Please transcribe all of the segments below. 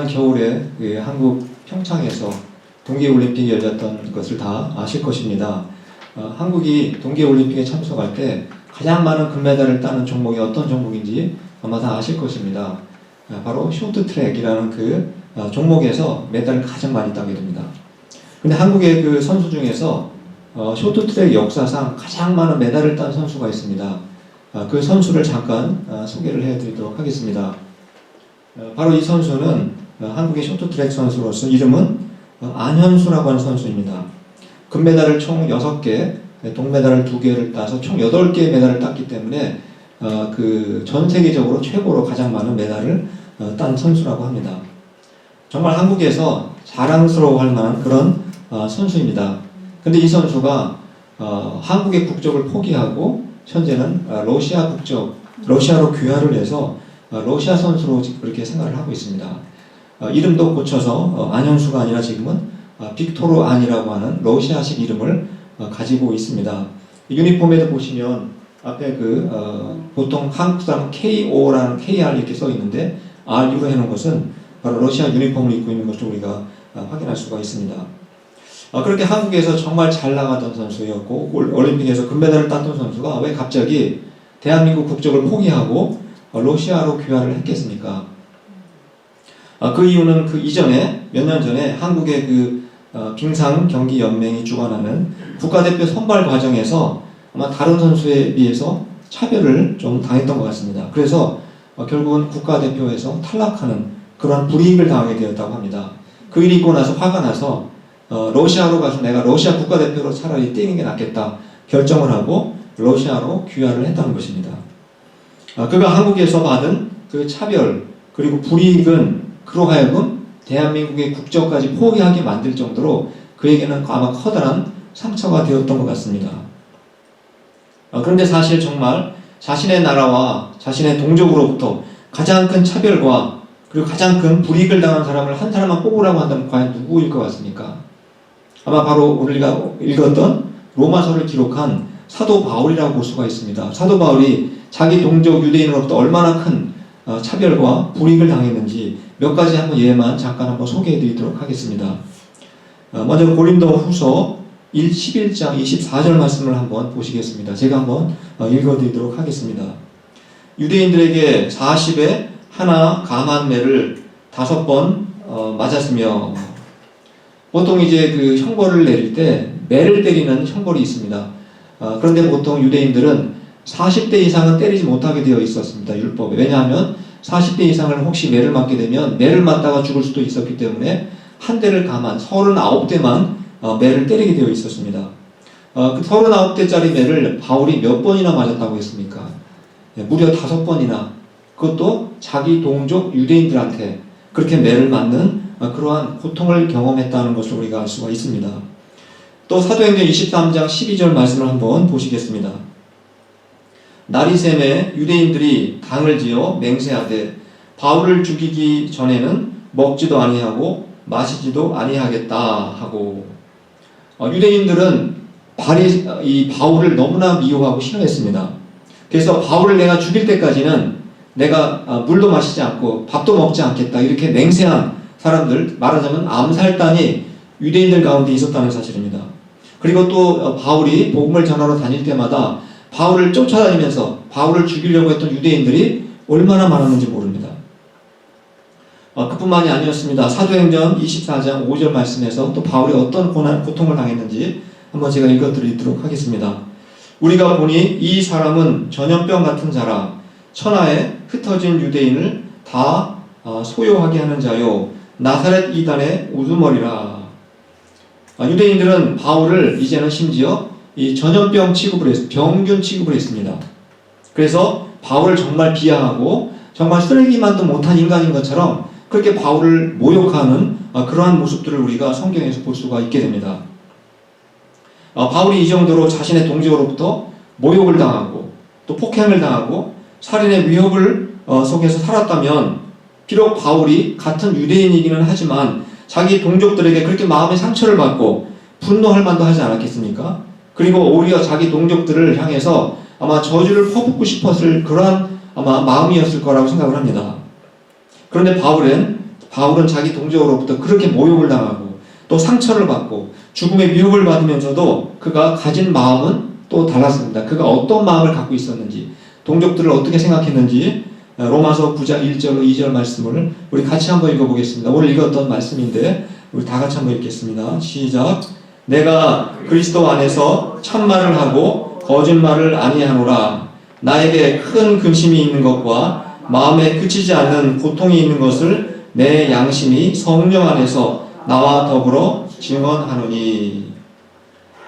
겨울에 한국 평창에서 동계올림픽이 열렸던 것을 다 아실 것입니다. 한국이 동계올림픽에 참석할 때 가장 많은 금메달을 따는 종목이 어떤 종목인지 아마 다 아실 것입니다. 바로 쇼트트랙이라는 그 종목에서 메달을 가장 많이 따게 됩니다. 근데 한국의 그 선수 중에서 쇼트트랙 역사상 가장 많은 메달을 딴 선수가 있습니다. 그 선수를 잠깐 소개를 해드리도록 하겠습니다. 바로 이 선수는 한국의 쇼트트랙 선수로서 이름은 안현수라고 하는 선수입니다. 금메달을 총 6개, 동메달을 2개를 따서 총 8개의 메달을 땄기 때문에 전 세계적으로 최고로 가장 많은 메달을 딴 선수라고 합니다. 정말 한국에서 자랑스러워할 만한 그런 선수입니다. 근데 이 선수가 한국의 국적을 포기하고 현재는 러시아로 귀화를 해서 러시아 선수로 그렇게 생활을 하고 있습니다. 이름도 고쳐서 안현수가 아니라 지금은 빅토르 안이라고 하는 러시아식 이름을 가지고 있습니다. 유니폼에도 보시면 앞에 보통 한국 사람 KO라는 KR 이렇게 써 있는데 RU로 해놓은 것은 바로 러시아 유니폼을 입고 있는 것을 우리가 확인할 수가 있습니다. 그렇게 한국에서 정말 잘 나가던 선수였고 올림픽에서 금메달을 땄던 선수가 왜 갑자기 대한민국 국적을 포기하고 러시아로 귀화를 했겠습니까? 그 이유는 그 이전에 몇 년 전에 한국의 빙상 경기 연맹이 주관하는 국가대표 선발 과정에서 아마 다른 선수에 비해서 차별을 좀 당했던 것 같습니다. 그래서 결국은 국가대표에서 탈락하는 그런 불이익을 당하게 되었다고 합니다. 그 일이 있고 나서 화가 나서 러시아로 가서 내가 러시아 국가대표로 차라리 뛰는 게 낫겠다 결정을 하고 러시아로 귀화를 했다는 것입니다. 그가 한국에서 받은 그 차별 그리고 불이익은 그로 하여금 대한민국의 국적까지 포기하게 만들 정도로 그에게는 아마 커다란 상처가 되었던 것 같습니다. 그런데 사실 정말 자신의 나라와 자신의 동족으로부터 가장 큰 차별과 그리고 가장 큰 불이익을 당한 사람을 한 사람만 뽑으라고 한다면 과연 누구일 것 같습니까? 아마 바로 우리가 읽었던 로마서를 기록한 사도 바울이라고 볼 수가 있습니다. 사도 바울이 자기 동족 유대인으로부터 얼마나 큰 차별과 불이익을 당했는지 몇 가지 한번 예만 잠깐 한번 소개해 드리도록 하겠습니다. 먼저 고린도 후서 11장 24절 말씀을 한번 보시겠습니다. 제가 한번 읽어 드리도록 하겠습니다. 유대인들에게 40에 하나 감한 매를 5번 맞았으며 보통 이제 그 형벌을 내릴 때 매를 때리는 형벌이 있습니다. 그런데 보통 유대인들은 40대 이상은 때리지 못하게 되어 있었습니다. 율법에. 왜냐하면 40대 이상을 혹시 매를 맞게 되면 매를 맞다가 죽을 수도 있었기 때문에 한 대를 감한 39대만 매를 때리게 되어 있었습니다. 그 39대짜리 매를 바울이 몇 번이나 맞았다고 했습니까? 무려 5번이나. 그것도 자기 동족 유대인들한테 그렇게 매를 맞는 그러한 고통을 경험했다는 것을 우리가 알 수가 있습니다. 또 사도행전 23장 12절 말씀을 한번 보시겠습니다. 날이 새매 유대인들이 당을 지어 맹세하되 바울을 죽이기 전에는 먹지도 아니하고 마시지도 아니하겠다 하고 유대인들은 이 바울을 너무나 미워하고 싫어했습니다. 그래서 바울을 내가 죽일 때까지는 내가 물도 마시지 않고 밥도 먹지 않겠다 이렇게 맹세한 사람들, 말하자면 암살단이 유대인들 가운데 있었다는 사실입니다. 그리고 또 바울이 복음을 전하러 다닐 때마다 바울을 쫓아다니면서 바울을 죽이려고 했던 유대인들이 얼마나 많았는지 모릅니다. 그뿐만이 아니었습니다. 사도행전 24장 5절 말씀에서 또 바울이 어떤 고통을 당했는지 한번 제가 읽어드리도록 하겠습니다. 우리가 보니 이 사람은 전염병 같은 자라 천하에 흩어진 유대인을 다 소요하게 하는 자요 나사렛 이단의 우두머리라. 유대인들은 바울을 이제는 심지어 이 전염병 취급을 병균 취급을 했습니다. 그래서 바울을 정말 비하하고 정말 쓰레기만도 못한 인간인 것처럼 그렇게 바울을 모욕하는 그러한 모습들을 우리가 성경에서 볼 수가 있게 됩니다. 바울이 이 정도로 자신의 동족으로부터 모욕을 당하고 또 폭행을 당하고 살인의 위협을 속에서 살았다면 비록 바울이 같은 유대인이기는 하지만 자기 동족들에게 그렇게 마음의 상처를 받고 분노할 만도 하지 않았겠습니까? 그리고 오히려 자기 동족들을 향해서 아마 저주를 퍼붓고 싶었을 그러한 아마 마음이었을 거라고 생각을 합니다. 그런데 바울은 바울은 자기 동족으로부터 그렇게 모욕을 당하고 또 상처를 받고 죽음의 미혹을 받으면서도 그가 가진 마음은 또 달랐습니다. 그가 어떤 마음을 갖고 있었는지, 동족들을 어떻게 생각했는지 로마서 9장 1절 2절 말씀을 우리 같이 한번 읽어보겠습니다. 오늘 읽었던 말씀인데 우리 다 같이 한번 읽겠습니다. 시작. 내가 그리스도 안에서 참말을 하고 거짓말을 아니하노라. 나에게 큰 근심이 있는 것과 마음에 그치지 않는 고통이 있는 것을 내 양심이 성령 안에서 나와 더불어 증언하노니.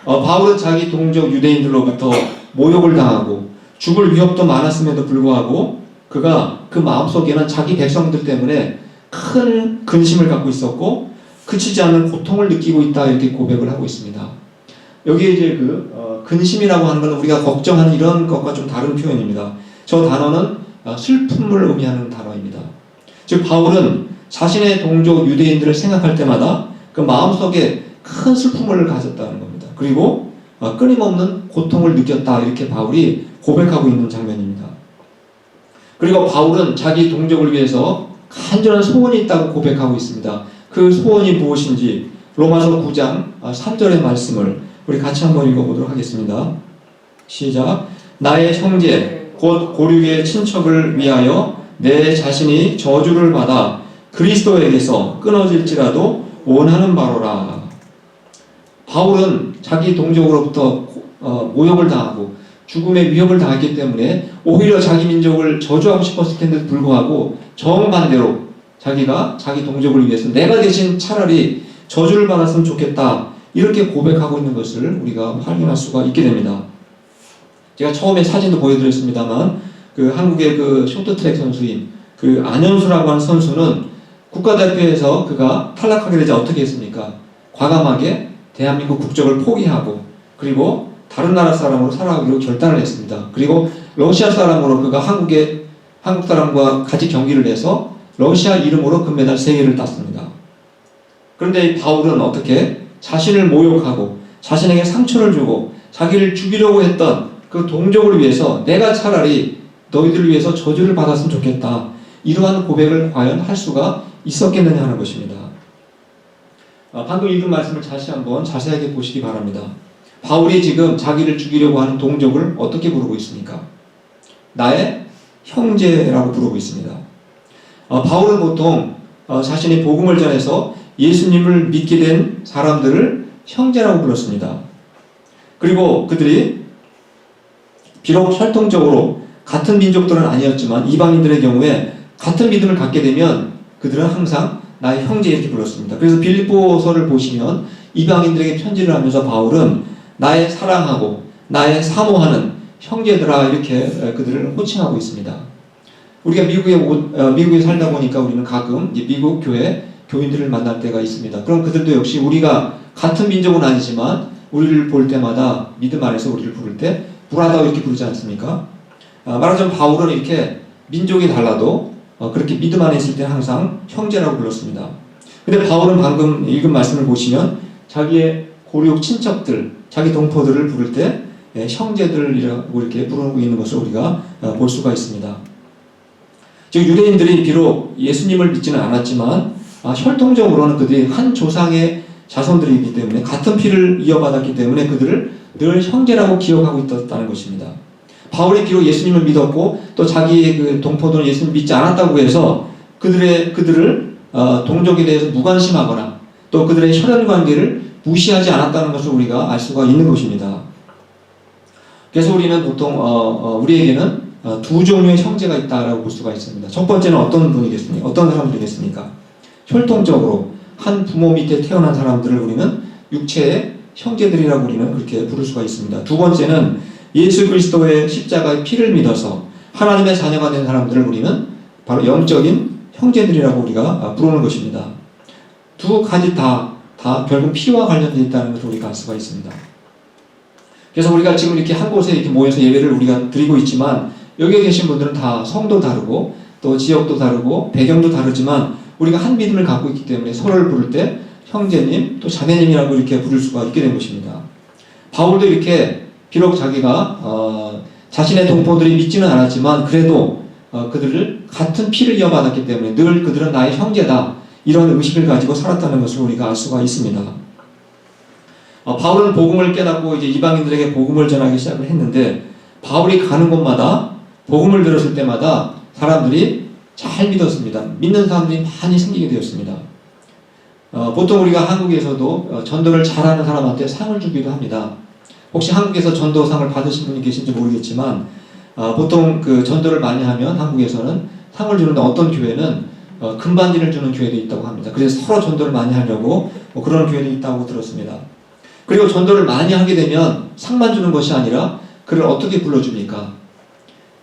바울은 자기 동족 유대인들로부터 모욕을 당하고 죽을 위협도 많았음에도 불구하고 그가 그 마음속에는 자기 백성들 때문에 큰 근심을 갖고 있었고 그치지 않는 고통을 느끼고 있다 이렇게 고백을 하고 있습니다. 여기에 이제 근심이라고 하는 것은 우리가 걱정하는 이런 것과 좀 다른 표현입니다. 저 단어는 슬픔을 의미하는 단어입니다. 즉 바울은 자신의 동족 유대인들을 생각할 때마다 그 마음속에 큰 슬픔을 가졌다는 겁니다. 그리고 끊임없는 고통을 느꼈다 이렇게 바울이 고백하고 있는 장면입니다. 그리고 바울은 자기 동족을 위해서 간절한 소원이 있다고 고백하고 있습니다. 그 소원이 무엇인지 로마서 9장 3절의 말씀을 우리 같이 한번 읽어보도록 하겠습니다. 시작. 나의 형제 곧 고륙의 친척을 위하여 내 자신이 저주를 받아 그리스도에게서 끊어질지라도 원하는 바로라. 바울은 자기 동족으로부터 모욕을 당하고 죽음의 위협을 당했기 때문에 오히려 자기 민족을 저주하고 싶었을 텐데도 불구하고 정반대로 자기가 자기 동족을 위해서 내가 대신 차라리 저주를 받았으면 좋겠다 이렇게 고백하고 있는 것을 우리가 확인할 수가 있게 됩니다. 제가 처음에 사진도 보여드렸습니다만 그 한국의 그 쇼트트랙 선수인 그 안현수라고 하는 선수는 국가대표에서 그가 탈락하게 되자 어떻게 했습니까? 과감하게 대한민국 국적을 포기하고 그리고 다른 나라 사람으로 살아가기로 결단을 했습니다. 그리고 러시아 사람으로 그가 한국 사람과 같이 경기를 해서 러시아 이름으로 금메달 3개를 땄습니다. 그런데 바울은 어떻게 자신을 모욕하고 자신에게 상처를 주고 자기를 죽이려고 했던 그 동족을 위해서 내가 차라리 너희들을 위해서 저주를 받았으면 좋겠다. 이러한 고백을 과연 할 수가 있었겠느냐 하는 것입니다. 방금 읽은 말씀을 다시 한번 자세하게 보시기 바랍니다. 바울이 지금 자기를 죽이려고 하는 동족을 어떻게 부르고 있습니까? 나의 형제라고 부르고 있습니다. 바울은 보통 자신이 복음을 전해서 예수님을 믿게 된 사람들을 형제라고 불렀습니다. 그리고 그들이 비록 혈통적으로 같은 민족들은 아니었지만 이방인들의 경우에 같은 믿음을 갖게 되면 그들은 항상 나의 형제 이렇게 불렀습니다. 그래서 빌립보서를 보시면 이방인들에게 편지를 하면서 바울은 나의 사랑하고 나의 사모하는 형제들아 이렇게 그들을 호칭하고 있습니다. 우리가 미국에 살다 보니까 우리는 가끔 미국 교회 교인들을 만날 때가 있습니다. 그럼 그들도 역시 우리가 같은 민족은 아니지만 우리를 볼 때마다 믿음 안에서 우리를 부를 때 브라더 이렇게 부르지 않습니까? 말하자면 바울은 이렇게 민족이 달라도 그렇게 믿음 안에 있을 때 항상 형제라고 불렀습니다. 근데 바울은 방금 읽은 말씀을 보시면 자기의 고륙 친척들, 자기 동포들을 부를 때 형제들이라고 이렇게 부르고 있는 것을 우리가 볼 수가 있습니다. 즉 유대인들이 비록 예수님을 믿지는 않았지만 혈통적으로는 그들이 한 조상의 자손들이기 때문에 같은 피를 이어받았기 때문에 그들을 늘 형제라고 기억하고 있었다는 것입니다. 바울이 비록 예수님을 믿었고 또 자기의 그 동포들은 예수님을 믿지 않았다고 해서 그들을 동족에 대해서 무관심하거나 또 그들의 혈연 관계를 무시하지 않았다는 것을 우리가 알 수가 있는 것입니다. 그래서 우리는 보통 우리에게는 두 종류의 형제가 있다라고 볼 수가 있습니다. 첫 번째는 어떤 분이겠습니까? 어떤 사람들이겠습니까? 혈통적으로 한 부모 밑에 태어난 사람들을 우리는 육체의 형제들이라고 우리는 그렇게 부를 수가 있습니다. 두 번째는 예수 그리스도의 십자가의 피를 믿어서 하나님의 자녀가 된 사람들을 우리는 바로 영적인 형제들이라고 우리가 부르는 것입니다. 두 가지 다 결국 피와 관련되어 있다는 것을 우리가 알 수가 있습니다. 그래서 우리가 지금 이렇게 한 곳에 이렇게 모여서 예배를 우리가 드리고 있지만 여기에 계신 분들은 다 성도 다르고 또 지역도 다르고 배경도 다르지만 우리가 한 믿음을 갖고 있기 때문에 서로를 부를 때 형제님 또 자매님이라고 이렇게 부를 수가 있게 된 것입니다. 바울도 이렇게 비록 자기가 자신의 동포들이 믿지는 않았지만 그래도 그들을 같은 피를 이어받았기 때문에 늘 그들은 나의 형제다 이런 의식을 가지고 살았다는 것을 우리가 알 수가 있습니다. 바울은 복음을 깨닫고 이제 이방인들에게 복음을 전하기 시작을 했는데, 바울이 가는 곳마다 복음을 들었을 때마다 사람들이 잘 믿었습니다. 믿는 사람들이 많이 생기게 되었습니다. 보통 우리가 한국에서도 전도를 잘하는 사람한테 상을 주기도 합니다. 혹시 한국에서 전도상을 받으신 분이 계신지 모르겠지만, 보통 그 전도를 많이 하면 한국에서는 상을 주는데, 어떤 교회는 금반지를 주는 교회도 있다고 합니다. 그래서 서로 전도를 많이 하려고 그런 교회도 있다고 들었습니다. 그리고 전도를 많이 하게 되면 상만 주는 것이 아니라 그를 어떻게 불러줍니까?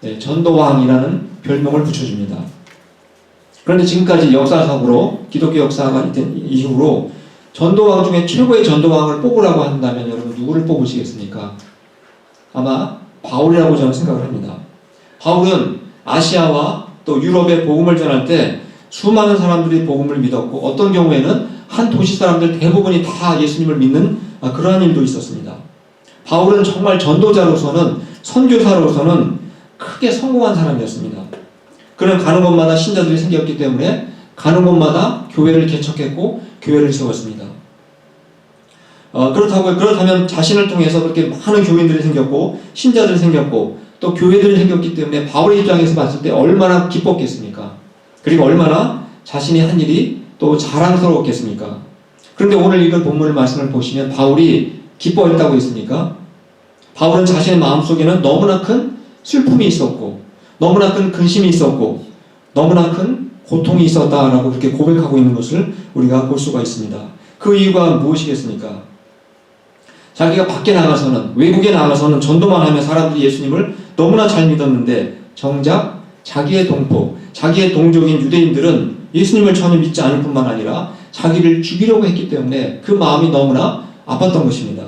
네, 전도왕이라는 별명을 붙여줍니다. 그런데 지금까지 역사상으로, 기독교 역사가 된 이후로 전도왕 중에 최고의 전도왕을 뽑으라고 한다면 여러분 누구를 뽑으시겠습니까? 아마 바울이라고 저는 생각을 합니다. 바울은 아시아와 또 유럽에 복음을 전할 때 수많은 사람들이 복음을 믿었고, 어떤 경우에는 한 도시 사람들 대부분이 다 예수님을 믿는 그러한 일도 있었습니다. 바울은 정말 전도자로서는, 선교사로서는 크게 성공한 사람이었습니다. 그는 가는 곳마다 신자들이 생겼기 때문에 가는 곳마다 교회를 개척했고 교회를 세웠습니다. 그렇다면 자신을 통해서 그렇게 많은 교인들이 생겼고 신자들이 생겼고 또 교회들이 생겼기 때문에 바울의 입장에서 봤을 때 얼마나 기뻤겠습니까? 그리고 얼마나 자신이 한 일이 또 자랑스러웠겠습니까? 그런데 오늘 읽은 본문의 말씀을 보시면 바울이 기뻐했다고 했습니까? 바울은 자신의 마음속에는 너무나 큰 슬픔이 있었고, 너무나 큰 근심이 있었고, 너무나 큰 고통이 있었다라고 그렇게 고백하고 있는 것을 우리가 볼 수가 있습니다. 그 이유가 무엇이겠습니까? 자기가 밖에 나가서는, 외국에 나가서는 전도만 하면 사람들이 예수님을 너무나 잘 믿었는데, 정작 자기의 동포, 자기의 동족인 유대인들은 예수님을 전혀 믿지 않을 뿐만 아니라 자기를 죽이려고 했기 때문에 그 마음이 너무나 아팠던 것입니다.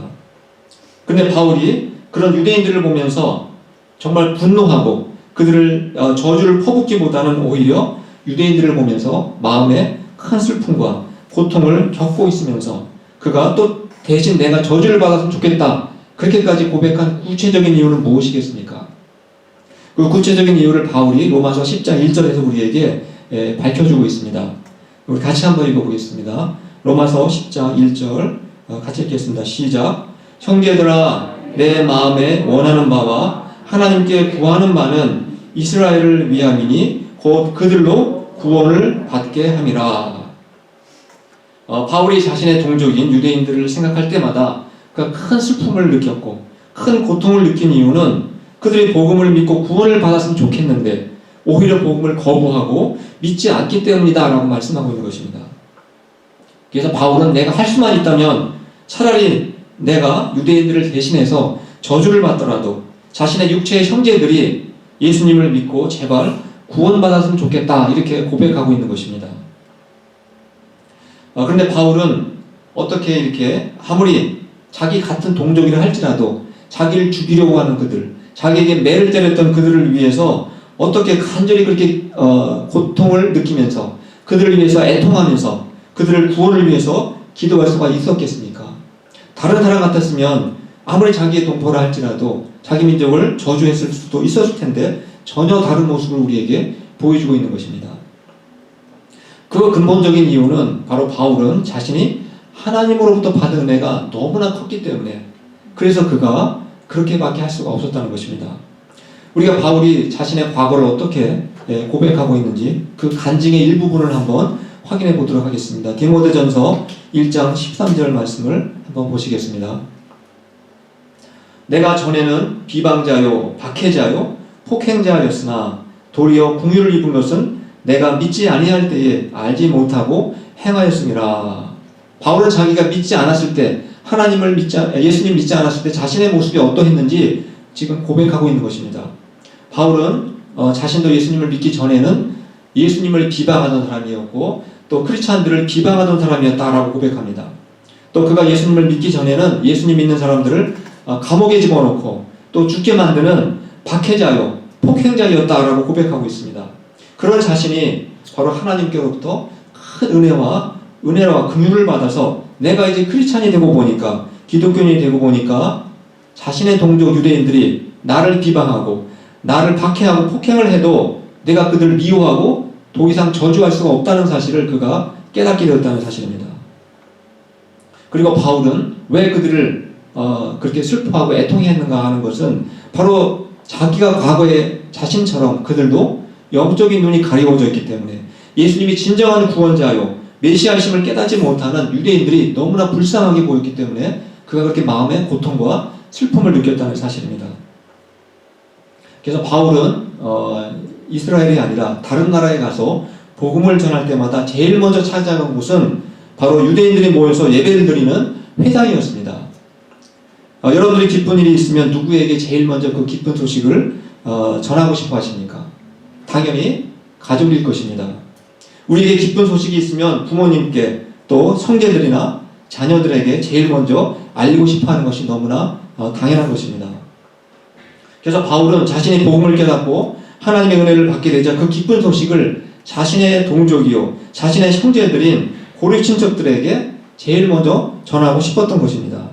그런데 바울이 그런 유대인들을 보면서 정말 분노하고 그들을 저주를 퍼붓기보다는 오히려 유대인들을 보면서 마음에 큰 슬픔과 고통을 겪고 있으면서 그가 또 대신 내가 저주를 받았으면 좋겠다, 그렇게까지 고백한 구체적인 이유는 무엇이겠습니까? 그 구체적인 이유를 바울이 로마서 10장 1절에서 우리에게 밝혀주고 있습니다. 우리 같이 한번 읽어보겠습니다. 로마서 10장 1절 같이 읽겠습니다. 시작. 형제들아, 내 마음에 원하는 바와 하나님께 구하는 바는 이스라엘을 위함이니 곧 그들로 구원을 받게 함이라. 바울이 자신의 동족인 유대인들을 생각할 때마다 그 큰 슬픔을 느꼈고 큰 고통을 느낀 이유는 그들이 복음을 믿고 구원을 받았으면 좋겠는데 오히려 복음을 거부하고 믿지 않기 때문이다 라고 말씀하고 있는 것입니다. 그래서 바울은 내가 할 수만 있다면 차라리 내가 유대인들을 대신해서 저주를 받더라도 자신의 육체의 형제들이 예수님을 믿고 제발 구원받았으면 좋겠다, 이렇게 고백하고 있는 것입니다. 그런데 바울은 어떻게 이렇게 아무리 자기 같은 동족이라 할지라도 자기를 죽이려고 하는 그들, 자기에게 매를 때렸던 그들을 위해서 어떻게 간절히 그렇게 고통을 느끼면서 그들을 위해서 애통하면서 그들을 구원을 위해서 기도할 수가 있었겠습니까? 다른 사람 같았으면 아무리 자기의 동포라 할지라도 자기 민족을 저주했을 수도 있었을 텐데 전혀 다른 모습을 우리에게 보여주고 있는 것입니다. 그 근본적인 이유는 바로 바울은 자신이 하나님으로부터 받은 은혜가 너무나 컸기 때문에, 그래서 그가 그렇게밖에 할 수가 없었다는 것입니다. 우리가 바울이 자신의 과거를 어떻게 고백하고 있는지 그 간증의 일부분을 한번 확인해 보도록 하겠습니다. 디모데전서 1장 13절 말씀을 한번 보시겠습니다. 내가 전에는 비방자요, 박해자요, 폭행자였으나 도리어 긍휼을 입은 것은 내가 믿지 아니할 때에 알지 못하고 행하였음이라. 바울은 자기가 믿지 않았을 때, 예수님 믿지 않았을 때 자신의 모습이 어떠했는지 지금 고백하고 있는 것입니다. 바울은 자신도 예수님을 믿기 전에는 예수님을 비방하던 사람이었고 또 크리스찬들을 비방하던 사람이었다라고 고백합니다. 또 그가 예수님을 믿기 전에는 예수님 믿는 사람들을 감옥에 집어넣고 또 죽게 만드는 박해자요, 폭행자였다라고 고백하고 있습니다. 그런 자신이 바로 하나님께로부터 큰 은혜와 긍휼을 받아서 내가 이제 크리스찬이 되고 보니까, 기독교인이 되고 보니까 자신의 동족 유대인들이 나를 비방하고 나를 박해하고 폭행을 해도 내가 그들을 미워하고 더 이상 저주할 수가 없다는 사실을 그가 깨닫게 되었다는 사실입니다. 그리고 바울은 왜 그들을 그렇게 슬퍼하고 애통했는가 하는 것은 바로 자기가 과거에 자신처럼 그들도 영적인 눈이 가리워져 있기 때문에 예수님이 진정한 구원자요 메시아이심을 깨닫지 못하는 유대인들이 너무나 불쌍하게 보였기 때문에 그가 그렇게 마음의 고통과 슬픔을 느꼈다는 사실입니다. 그래서 바울은 이스라엘이 아니라 다른 나라에 가서 복음을 전할 때마다 제일 먼저 찾아간 곳은 바로 유대인들이 모여서 예배를 드리는 회당이었습니다. 여러분들이 기쁜 일이 있으면 누구에게 제일 먼저 그 기쁜 소식을 전하고 싶어 하십니까? 당연히 가족일 것입니다. 우리에게 기쁜 소식이 있으면 부모님께 또 형제들이나 자녀들에게 제일 먼저 알리고 싶어 하는 것이 너무나 당연한 것입니다. 그래서 바울은 자신이 복음을 깨닫고 하나님의 은혜를 받게 되자 그 기쁜 소식을 자신의 동족이요 자신의 형제들인 고려 친척들에게 제일 먼저 전하고 싶었던 것입니다.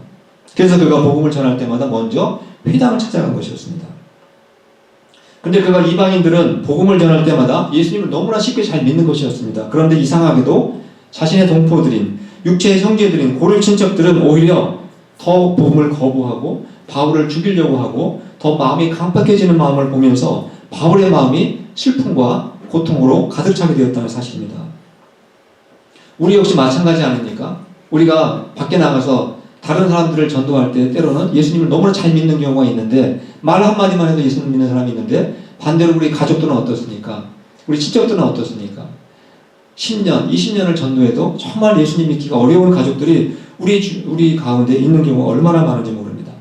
그래서 그가 복음을 전할 때마다 먼저 회당을 찾아간 것이었습니다. 근데 그가 이방인들은 복음을 전할 때마다 예수님을 너무나 쉽게 잘 믿는 것이었습니다. 그런데 이상하게도 자신의 동포들인 육체의 형제들인 고려 친척들은 오히려 더 복음을 거부하고 바울을 죽이려고 하고 더 마음이 강팍해지는 마음을 보면서 바울의 마음이 슬픔과 고통으로 가득 차게 되었다는 사실입니다. 우리 역시 마찬가지 아닙니까? 우리가 밖에 나가서 다른 사람들을 전도할 때 때로는 예수님을 너무나 잘 믿는 경우가 있는데 말 한마디만 해도 예수님 믿는 사람이 있는데 반대로 우리 가족들은 어떻습니까? 우리 친척들은 어떻습니까? 10년, 20년을 전도해도 정말 예수님 믿기가 어려운 가족들이 우리 가운데 있는 경우가 얼마나 많은지 모릅니다.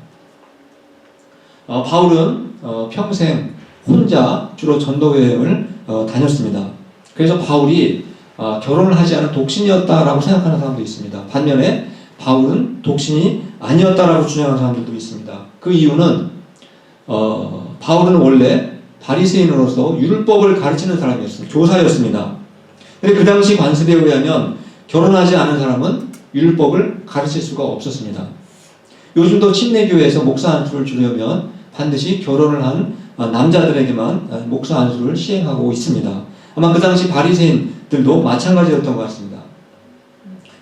바울은 평생 혼자 주로 전도 여행을 다녔습니다. 그래서 바울이 결혼을 하지 않은 독신이었다라고 생각하는 사람도 있습니다. 반면에 바울은 독신이 아니었다라고 주장하는 사람들도 있습니다. 그 이유는 바울은 원래 바리새인으로서 율법을 가르치는 사람이었습니다. 교사였습니다. 근데 그 당시 관습에 의하면 결혼하지 않은 사람은 율법을 가르칠 수가 없었습니다. 요즘도 침례교회에서 목사 안수를 주려면 반드시 결혼을 한 남자들에게만 목사 안수를 시행하고 있습니다. 아마 그 당시 바리새인들도 마찬가지였던 것 같습니다.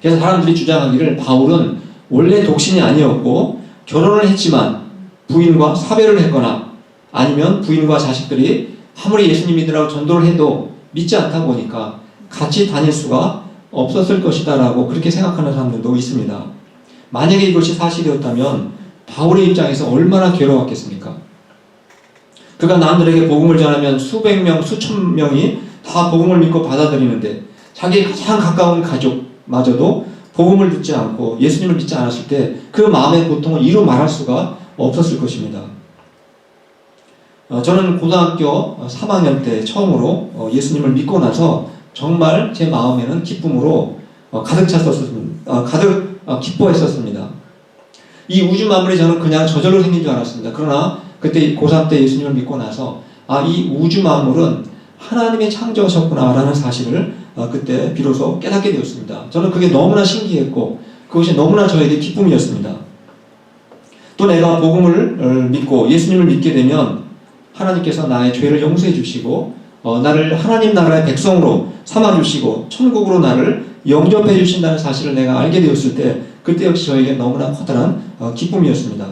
그래서 사람들이 주장하기를 바울은 원래 독신이 아니었고 결혼을 했지만 부인과 사별을 했거나 아니면 부인과 자식들이 아무리 예수님 믿으라고 전도를 해도 믿지 않다 보니까 같이 다닐 수가 없었을 것이다 라고 그렇게 생각하는 사람들도 있습니다. 만약에 이것이 사실이었다면 바울의 입장에서 얼마나 괴로웠겠습니까? 그가 남들에게 복음을 전하면 수백 명, 수천 명이 다 복음을 믿고 받아들이는데 자기 가장 가까운 가족마저도 복음을 듣지 않고 예수님을 믿지 않았을 때 그 마음의 고통을 이루 말할 수가 없었을 것입니다. 저는 고등학교 3학년 때 처음으로 예수님을 믿고 나서 정말 제 마음에는 기쁨으로 가득 찼었습니다. 가득 기뻐했었습니다. 이 우주 만물이 저는 그냥 저절로 생긴 줄 알았습니다. 그러나 그때 고3 때 예수님을 믿고 나서 이 우주 만물은 하나님의 창조하셨구나 라는 사실을 그때 비로소 깨닫게 되었습니다. 저는 그게 너무나 신기했고 그것이 너무나 저에게 기쁨이었습니다. 또 내가 복음을 믿고 예수님을 믿게 되면 하나님께서 나의 죄를 용서해 주시고 나를 하나님 나라의 백성으로 삼아주시고 천국으로 나를 영접해 주신다는 사실을 내가 알게 되었을 때 그때 역시 저에게 너무나 커다란 기쁨이었습니다.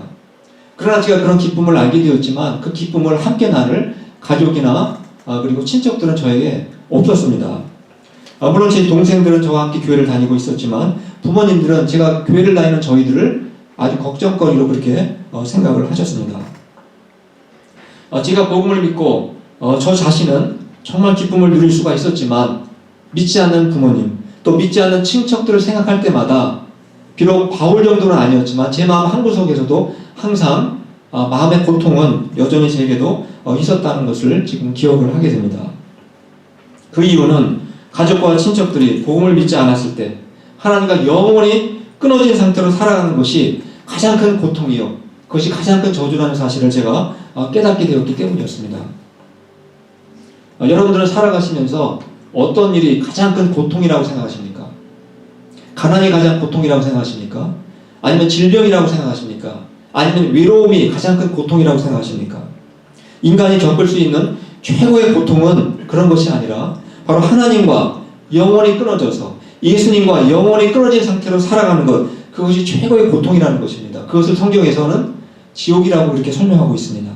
그러나 제가 그런 기쁨을 알게 되었지만 그 기쁨을 함께 나눌 가족이나 그리고 친척들은 저에게 없었습니다. 물론 제 동생들은 저와 함께 교회를 다니고 있었지만 부모님들은 제가 교회를 다니는 저희들을 아주 걱정거리로 그렇게 생각을 하셨습니다. 제가 복음을 믿고 저 자신은 정말 기쁨을 누릴 수가 있었지만 믿지 않는 부모님 또 믿지 않는 친척들을 생각할 때마다 비록 바울 정도는 아니었지만 제 마음 한구석에서도 항상 마음의 고통은 여전히 제게도 있었다는 것을 지금 기억을 하게 됩니다. 그 이유는 가족과 친척들이 복음을 믿지 않았을 때 하나님과 영원히 끊어진 상태로 살아가는 것이 가장 큰 고통이요 그것이 가장 큰 저주라는 사실을 제가 깨닫게 되었기 때문이었습니다. 여러분들은 살아가시면서 어떤 일이 가장 큰 고통이라고 생각하십니까? 가난이 가장 고통이라고 생각하십니까? 아니면 질병이라고 생각하십니까? 아니면 외로움이 가장 큰 고통이라고 생각하십니까? 인간이 겪을 수 있는 최고의 고통은 그런 것이 아니라 바로 하나님과 영원히 끊어져서 예수님과 영원히 끊어진 상태로 살아가는 것, 그것이 최고의 고통이라는 것입니다. 그것을 성경에서는 지옥이라고 그렇게 설명하고 있습니다.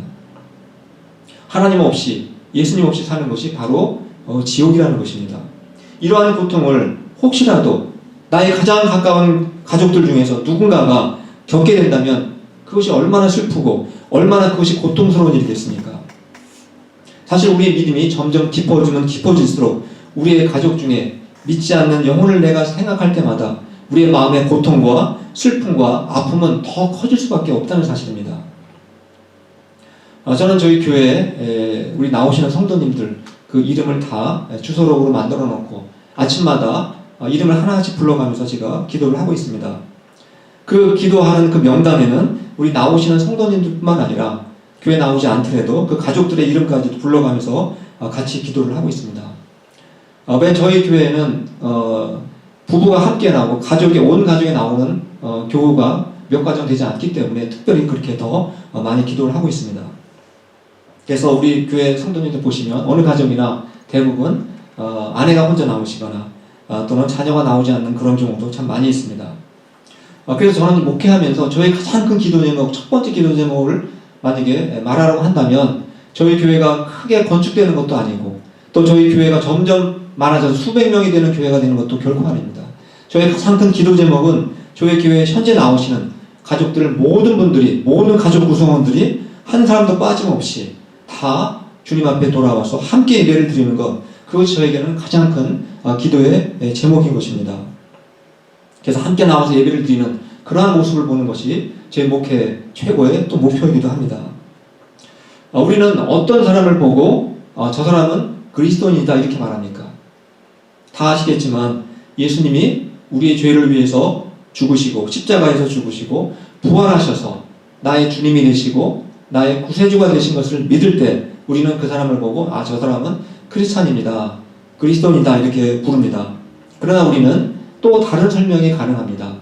하나님 없이, 예수님 없이 사는 것이 바로 지옥이라는 것입니다. 이러한 고통을 혹시라도 나의 가장 가까운 가족들 중에서 누군가가 겪게 된다면 그것이 얼마나 슬프고 얼마나 그것이 고통스러운 일이겠습니까? 사실 우리의 믿음이 점점 깊어지면 깊어질수록 우리의 가족 중에 믿지 않는 영혼을 내가 생각할 때마다 우리의 마음의 고통과 슬픔과 아픔은 더 커질 수밖에 없다는 사실입니다. 저는 저희 교회에 우리 나오시는 성도님들 그 이름을 다 주소록으로 만들어 놓고 아침마다 이름을 하나씩 불러가면서 제가 기도를 하고 있습니다. 그 기도하는 그 명단에는 우리 나오시는 성도님들뿐만 아니라 교회 나오지 않더라도 그 가족들의 이름까지 불러가면서 같이 기도를 하고 있습니다. 왜 저희 교회는 부부가 함께 나오고 온 가족이 나오는 교우가 몇 가정 되지 않기 때문에 특별히 그렇게 더 많이 기도를 하고 있습니다. 그래서 우리 교회 성도님들 보시면 어느 가정이나 대부분 아내가 혼자 나오시거나 또는 자녀가 나오지 않는 그런 경우도 참 많이 있습니다. 그래서 저는 목회하면서 저희 가장 큰 기도 제목, 첫 번째 기도 제목을 만약에 말하라고 한다면 저희 교회가 크게 건축되는 것도 아니고 또 저희 교회가 점점 많아져서 수백 명이 되는 교회가 되는 것도 결코 아닙니다. 저희 가장 큰 기도 제목은 저희 교회에 현재 나오시는 가족들 모든 분들이, 모든 가족 구성원들이 한 사람도 빠짐없이 다 주님 앞에 돌아와서 함께 예배를 드리는 것, 그것이 저에게는 가장 큰 기도의 제목인 것입니다. 그래서 함께 나와서 예배를 드리는 그러한 모습을 보는 것이 제 목회 최고의 또 목표이기도 합니다. 우리는 어떤 사람을 보고 저 사람은 그리스도인이다 이렇게 말합니까? 다 아시겠지만 예수님이 우리의 죄를 위해서 죽으시고 십자가에서 죽으시고 부활하셔서 나의 주님이 되시고 나의 구세주가 되신 것을 믿을 때 우리는 그 사람을 보고 저 사람은 크리스찬입니다. 그리스도인이다 이렇게 부릅니다. 그러나 우리는 또 다른 설명이 가능합니다.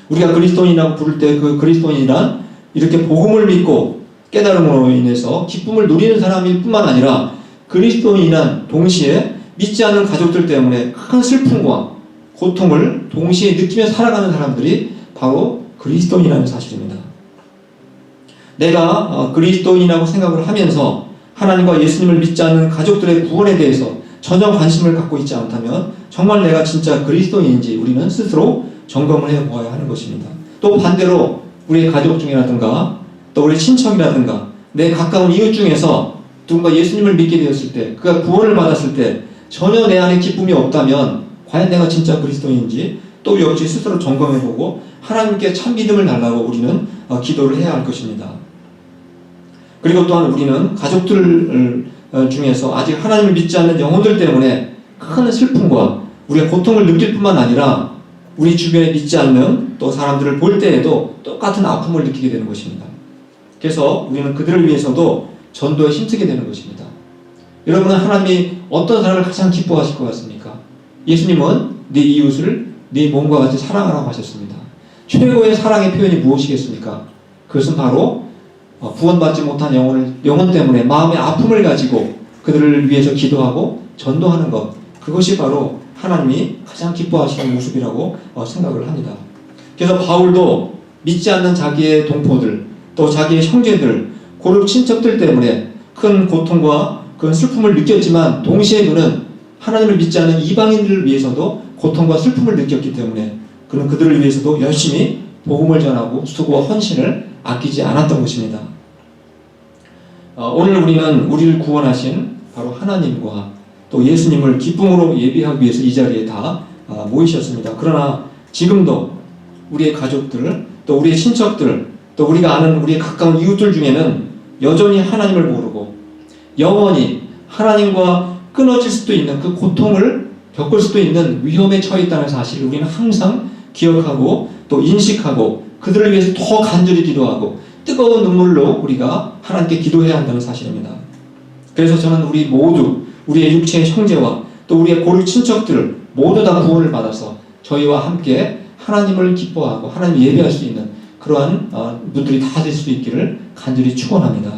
우리가 그리스도인이라고 부를 때 그 그리스도인이란 이렇게 복음을 믿고 깨달음으로 인해서 기쁨을 누리는 사람일 뿐만 아니라 그리스도인이란 동시에 믿지 않는 가족들 때문에 큰 슬픔과 고통을 동시에 느끼며 살아가는 사람들이 바로 그리스도인이라는 사실입니다. 내가 그리스도인이라고 생각을 하면서 하나님과 예수님을 믿지 않는 가족들의 구원에 대해서 전혀 관심을 갖고 있지 않다면 정말 내가 진짜 그리스도인인지 우리는 스스로 점검을 해보아야 하는 것입니다. 또 반대로 우리의 가족 중이라든가 또 우리 친척이라든가 내 가까운 이웃 중에서 누군가 예수님을 믿게 되었을 때 그가 구원을 받았을 때 전혀 내 안에 기쁨이 없다면 과연 내가 진짜 그리스도인인지 또 역시 스스로 점검해보고 하나님께 참 믿음을 달라고 우리는 기도를 해야 할 것입니다. 그리고 또한 우리는 가족들 중에서 아직 하나님을 믿지 않는 영혼들 때문에 큰 슬픔과 우리의 고통을 느낄 뿐만 아니라 우리 주변에 믿지 않는 또 사람들을 볼 때에도 똑같은 아픔을 느끼게 되는 것입니다. 그래서 우리는 그들을 위해서도 전도에 힘쓰게 되는 것입니다. 여러분은 하나님이 어떤 사람을 가장 기뻐하실 것 같습니까? 예수님은 네 이웃을 네 몸과 같이 사랑하라고 하셨습니다. 최고의 사랑의 표현이 무엇이겠습니까? 그것은 바로 구원받지 못한 영혼 때문에 마음의 아픔을 가지고 그들을 위해서 기도하고 전도하는 것, 그것이 바로 하나님이 가장 기뻐하시는 모습이라고 생각을 합니다. 그래서 바울도 믿지 않는 자기의 동포들 또 자기의 형제들 고륙 친척들 때문에 큰 고통과 큰 슬픔을 느꼈지만 동시에 그는 하나님을 믿지 않는 이방인들을 위해서도 고통과 슬픔을 느꼈기 때문에 그는 그들을 위해서도 열심히 복음을 전하고 수고와 헌신을 아끼지 않았던 것입니다. 오늘 우리는 우리를 구원하신 바로 하나님과 또 예수님을 기쁨으로 예배하기 위해서 이 자리에 다 모이셨습니다. 그러나 지금도 우리의 가족들 또 우리의 친척들 또 우리가 아는 우리의 가까운 이웃들 중에는 여전히 하나님을 모르고 영원히 하나님과 끊어질 수도 있는 그 고통을 겪을 수도 있는 위험에 처해 있다는 사실을 우리는 항상 기억하고 또 인식하고 그들을 위해서 더 간절히 기도하고 뜨거운 눈물로 우리가 하나님께 기도해야 한다는 사실입니다. 그래서 저는 우리 모두 우리의 육체의 형제와 또 우리의 고륙 친척들 모두 다 구원을 받아서 저희와 함께 하나님을 기뻐하고 하나님 예배할 수 있는 그러한 분들이 다 될 수 있기를 간절히 축원합니다.